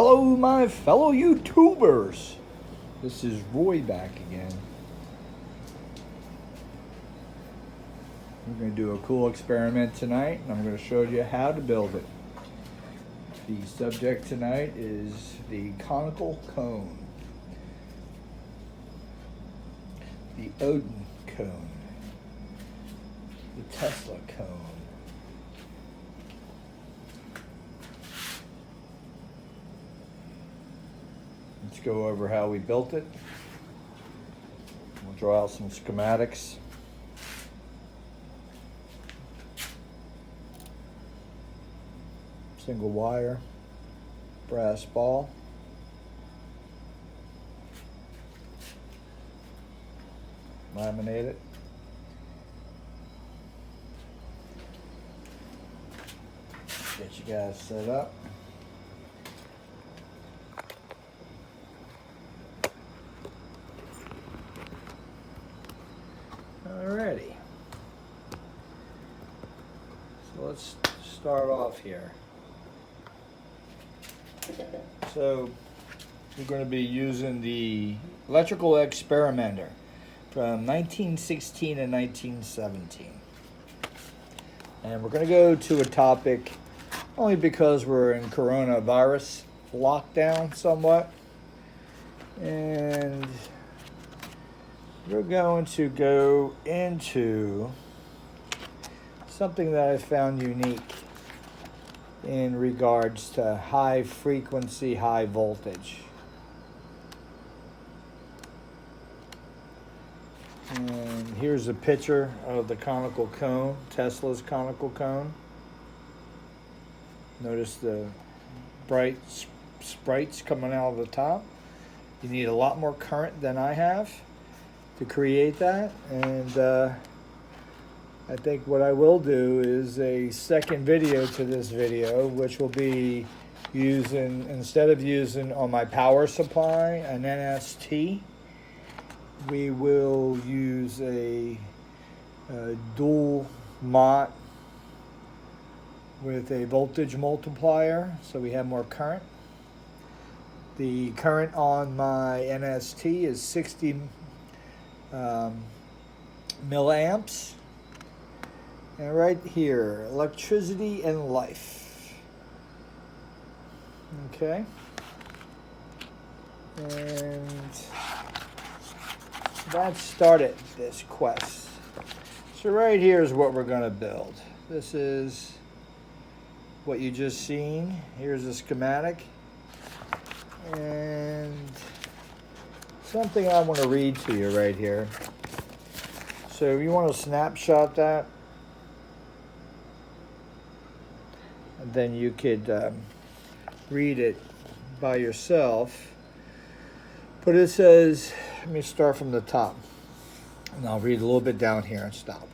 Hello, my fellow YouTubers. This is Roy back again. We're going to do a cool experiment tonight, and I'm going to show you how to build it. The subject tonight is the conical cone, the Odin cone, the Tesla cone. Let's go over how we built it. We'll draw out some schematics. Single wire, brass ball, laminate it. Get you guys set up. Alrighty. So let's start off here. So we're going to be using the electrical experimenter from 1916 and 1917. And we're going to go to a topic only because we're in coronavirus lockdown somewhat. And we're going to go into something that I found unique in regards to high frequency, high voltage. And here's a picture of the conical cone, Tesla's conical cone. Notice the bright sprites coming out of the top. You need a lot more current than I have to create that, and I think what I will do is a second video to this video, which will be using, instead of using on my power supply an NST, we will use a dual mott with a voltage multiplier, so we have more current. The current on my NST is 60 milliamps. And right here, electricity and life. Okay. And that started this quest. So right here is what we're going to build. This is what you just seen. Here's a schematic. And something I want to read to you right here. So you want to snapshot that. And then you could read it by yourself. But it says, let me start from the top. And I'll read a little bit down here and stop.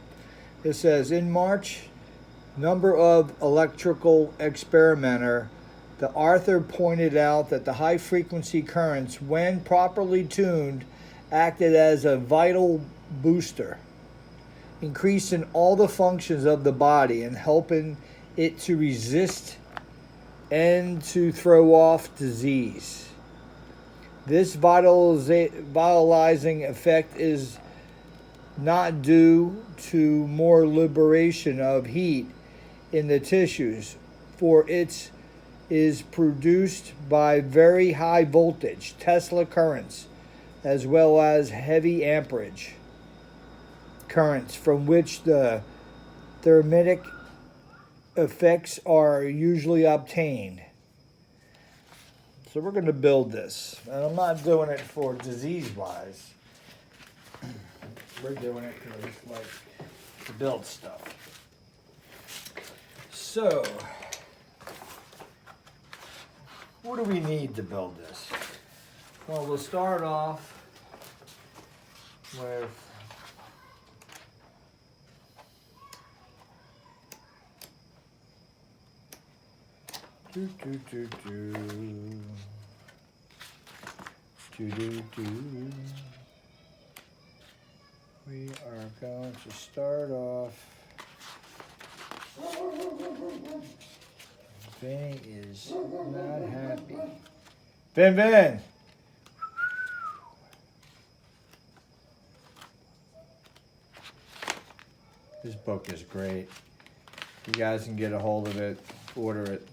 It says, in March, number of electrical experimenter, the author pointed out that the high frequency currents, when properly tuned, acted as a vital booster, increasing all the functions of the body and helping it to resist and to throw off disease. This vitalizing effect is not due to more liberation of heat in the tissues, for it is produced by very high voltage Tesla currents, as well as heavy amperage currents, from which the thermic effects are usually obtained. So we're going to build this, and I'm not doing it for disease-wise. We're doing it because it's like to build stuff. So, what do we need to build this? Well, we'll start off with we are going to start off. Vinny is not happy. Vin Vin. This book is great. You guys can get a hold of it, order it.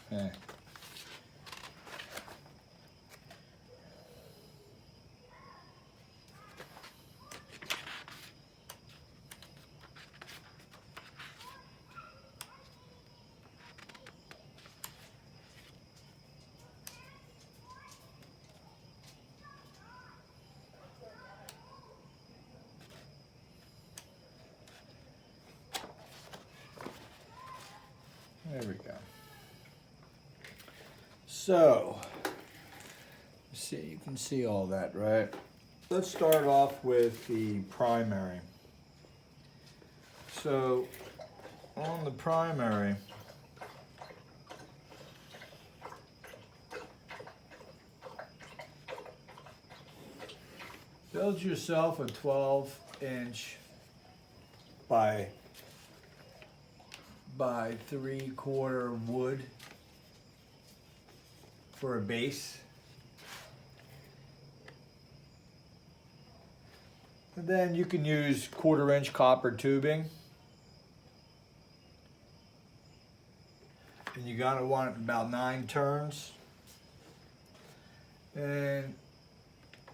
Yeah. There we go. So, see, you can see all that, right? Let's start off with the primary. So, on the primary, build yourself a 12-inch by 3/4 wood for a base. And then you can use 1/4-inch copper tubing. And you gotta want about 9 turns. And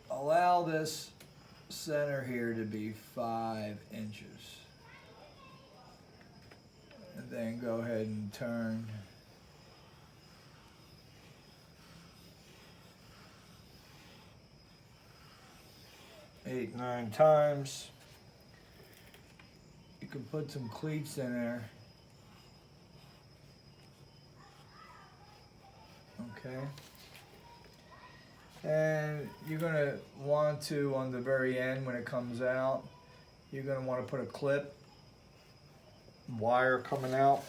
allow this center here to be 5 inches. And then go ahead and turn. Eight, 9 times. You can put some cleats in there. Okay. And you're gonna want to, on the very end when it comes out, you're gonna want to put a clip, wire coming out.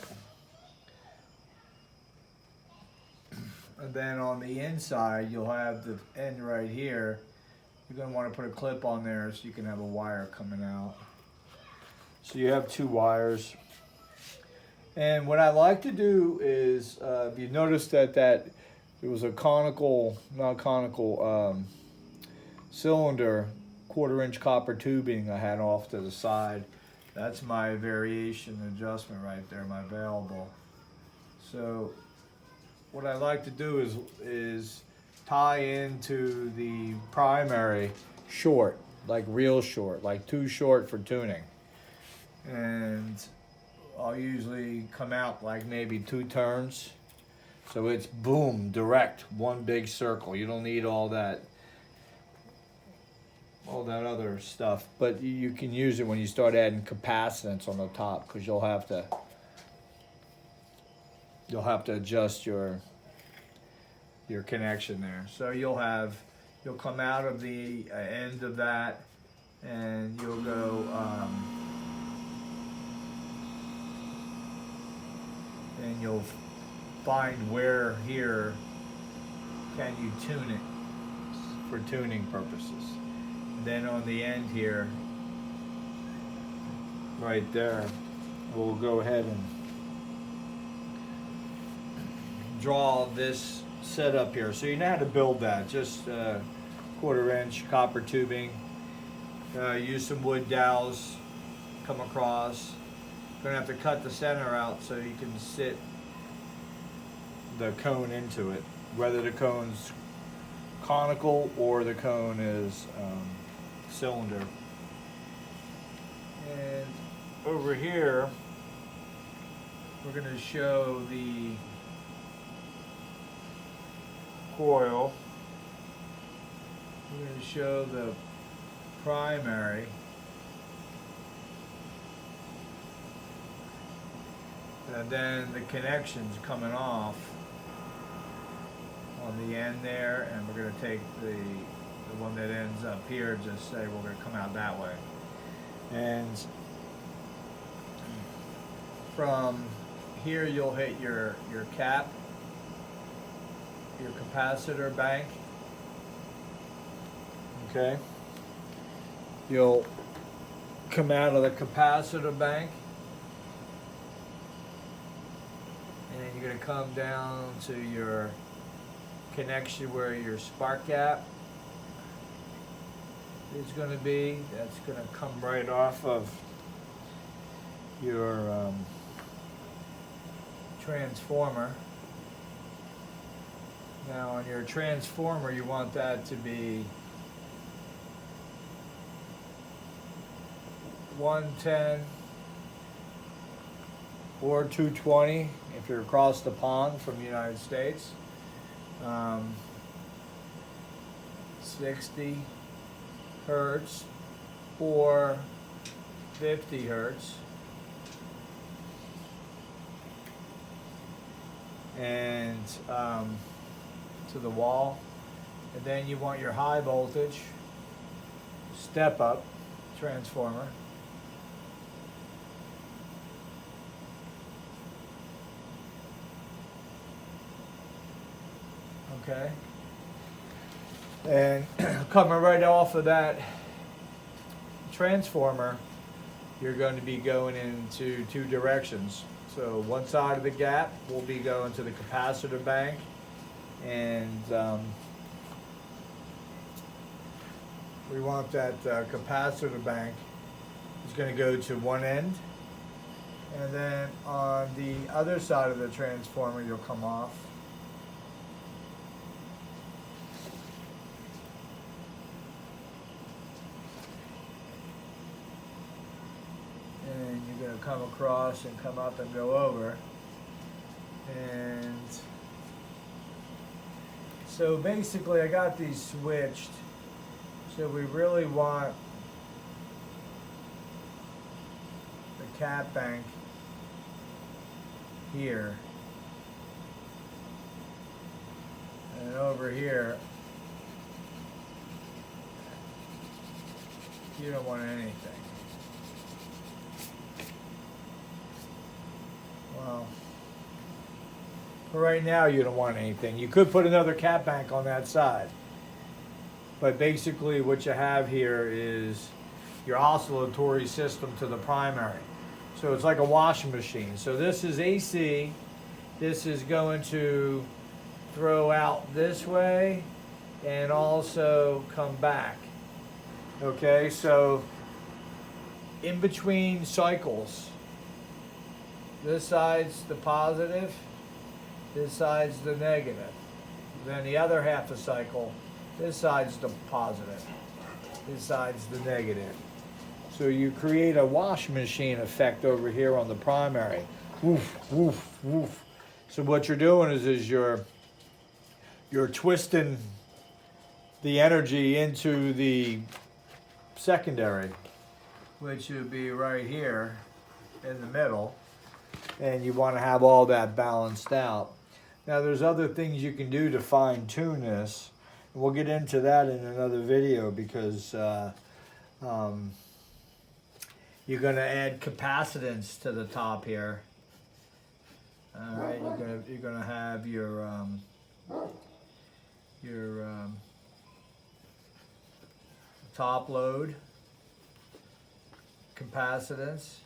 And then on the inside, you'll have the end right here. You're going to want to put a clip on there so you can have a wire coming out. So you have 2 wires. And what I like to do is, if you notice that it was a cylinder, 1/4-inch copper tubing I had off to the side. That's my variation adjustment right there, my variable. So what I like to do is tie into the primary short, like real short, like too short for tuning. And I'll usually come out like maybe 2 turns. So it's boom, direct, one big circle. You don't need all that other stuff. But you can use it when you start adding capacitance on the top, because you'll have to adjust your connection there. So you'll come out of the end of that, and you'll go and you'll find where here can you tune it for tuning purposes. And then on the end here, right there, we'll go ahead and draw this setup here. So you know how to build that. Just 1/4-inch copper tubing. Use some wood dowels. Come across. You're gonna have to cut the center out so you can sit the cone into it. Whether the cone's conical or the cone is cylinder. And over here, we're gonna show the coil. We're going to show the primary. And then the connections coming off on the end there, and we're going to take the one that ends up here, just say we're going to come out that way. And from here you'll hit your cap, your capacitor bank. Okay. You'll come out of the capacitor bank, and you're going to come down to your connection where your spark gap is going to be. That's going to come right off of your transformer. Now on your transformer, you want that to be 110 or 220 if you're across the pond from the United States. 60 hertz or 50 hertz. And to the wall. And then you want your high voltage step up transformer. Okay. And coming right off of that transformer, you're going to be going into two directions. So one side of the gap will be going to the capacitor bank, and we want that capacitor bank is going to go to one end, and then on the other side of the transformer you'll come off. And you're going to come across and come up and go over. And so basically I got these switched. So we really want the cap bank here. And over here, you don't want anything. Well, for right now you don't want anything. You could put another cap bank on that side. But basically what you have here is your oscillatory system to the primary. So it's like a washing machine. So this is AC. This is going to throw out this way and also come back. Okay, so in between cycles, this side's the positive, this side's the negative. Then the other half of the cycle, this side's the positive, this side's the negative. So you create a washing machine effect over here on the primary. Woof, woof, woof. So what you're doing is you're twisting the energy into the secondary, which would be right here in the middle. And you want to have all that balanced out. Now there's other things you can do to fine tune this. We'll get into that in another video because you're going to add capacitance to the top here. All right, you're going to have your top load capacitance.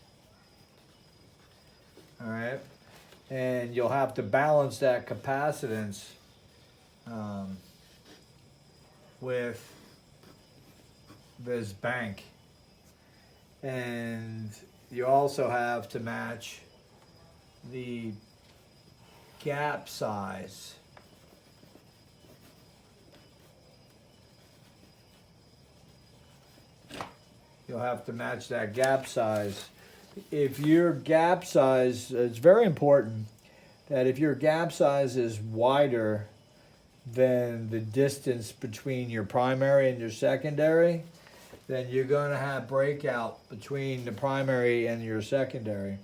All right, and you'll have to balance that capacitance with this bank, and you also have to match the gap size. You'll have to match that gap size. If your gap size, it's very important that if your gap size is wider than the distance between your primary and your secondary, then you're going to have breakout between the primary and your secondary.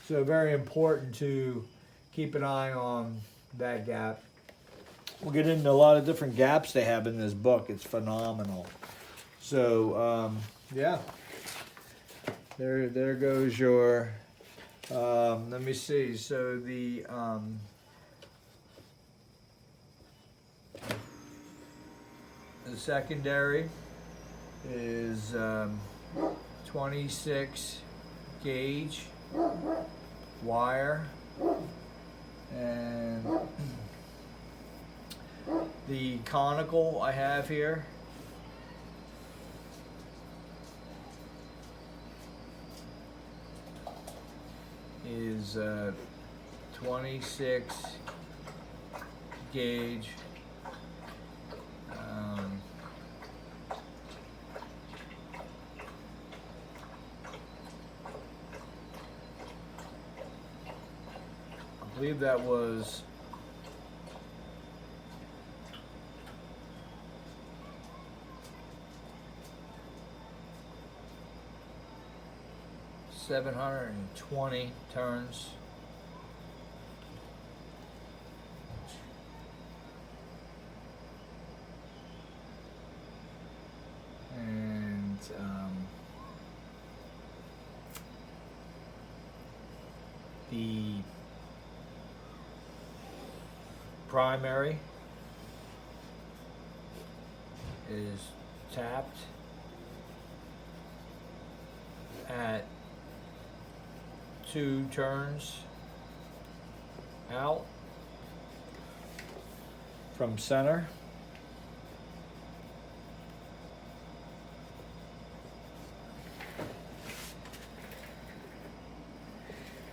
So very important to keep an eye on that gap. We'll get into a lot of different gaps they have in this book. It's phenomenal. So, yeah. There goes your, let me see, so the secondary is 26 gauge wire, and the conical I have here is 26 gauge I believe that was 720 turns. And the primary is tapped at 2 turns out from center.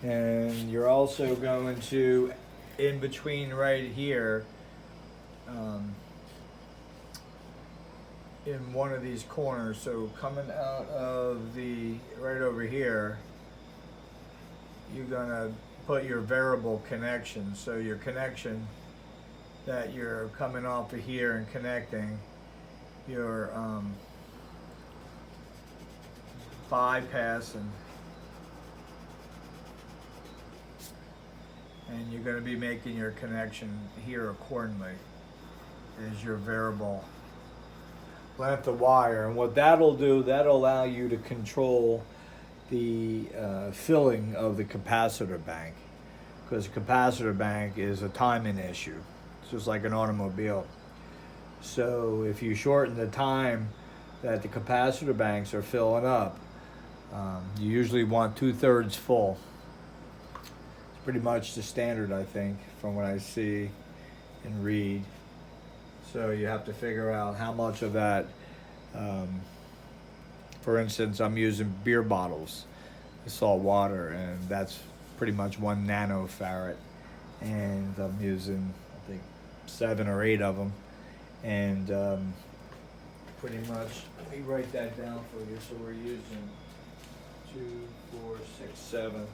And you're also going to, in between right here, in one of these corners, so coming out of the, right over here, you're gonna put your variable connection. So your connection that you're coming off of here and connecting, you're bypassing, and you're going to be making your connection here accordingly is your variable length of wire. And what that'll do, that'll allow you to control the filling of the capacitor bank, because the capacitor bank is a timing issue. It's just like an automobile. So if you shorten the time that the capacitor banks are filling up, you usually want 2/3 full. It's pretty much the standard, I think, from what I see and read. So you have to figure out how much of that, for instance, I'm using beer bottles, salt water, and that's pretty much 1 nanofarad, and I'm using, I think, 7 or 8 of them, and pretty much, let me write that down for you. So we're using 2, 4, 6, 7.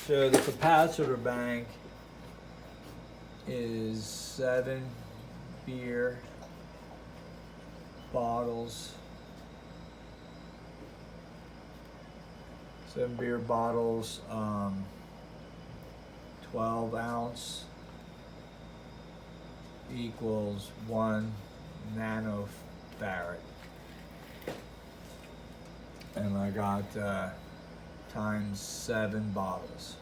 So the capacitor bank is 7 beer bottles, 7 beer bottles, 12 ounce equals 1 nanofarad. And I got times 7 bottles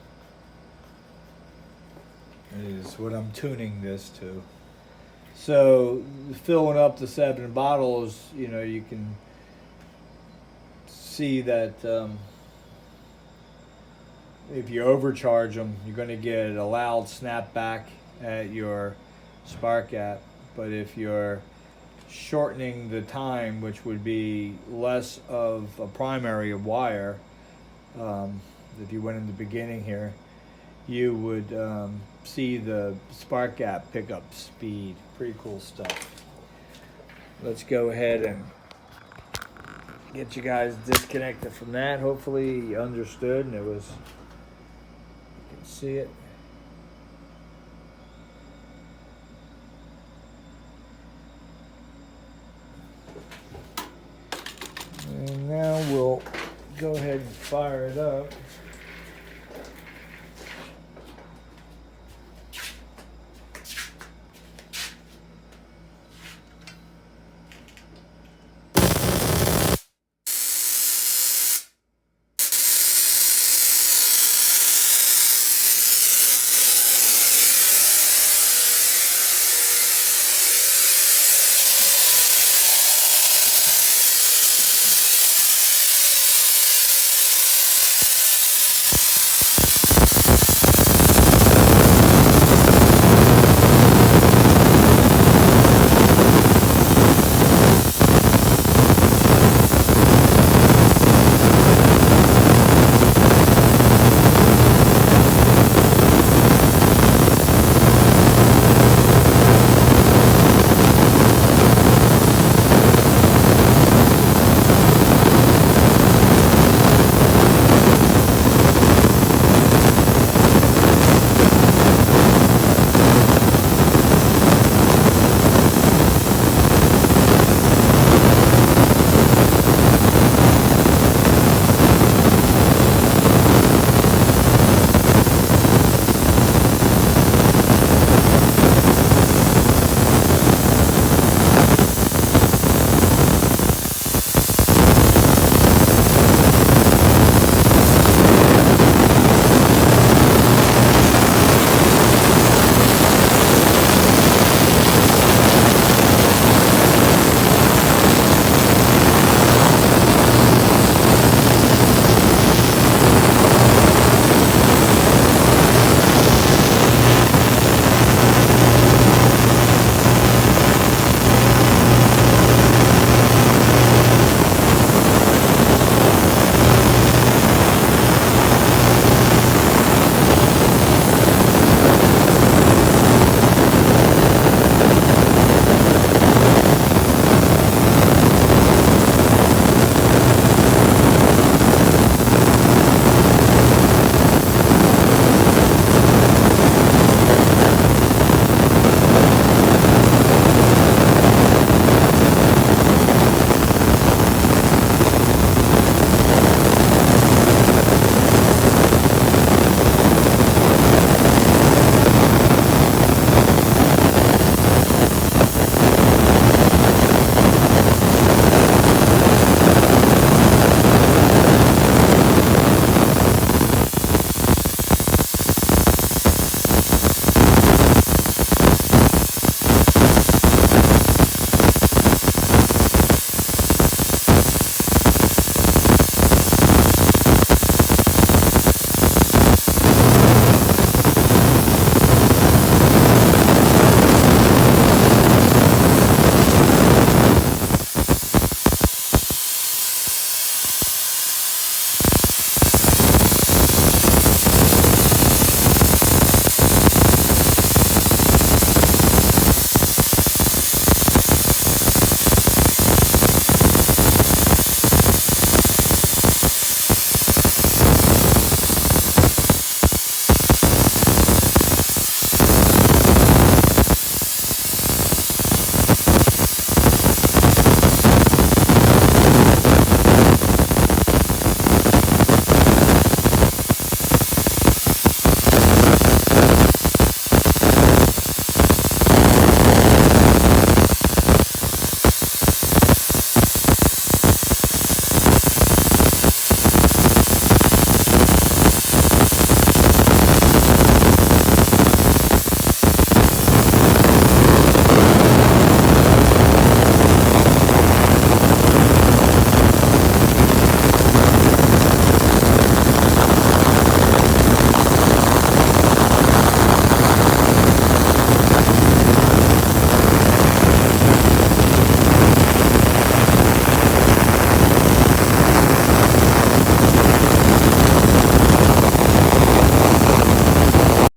is what I'm tuning this to. So filling up the 7 bottles, you know, you can see that if you overcharge them, you're going to get a loud snap back at your spark gap. But if you're shortening the time, which would be less of a primary of wire, if you went in the beginning here, you would see the spark gap pick up speed. Pretty cool stuff. Let's go ahead and get you guys disconnected from that. Hopefully you understood and it was, you can see it. And now we'll go ahead and fire it up.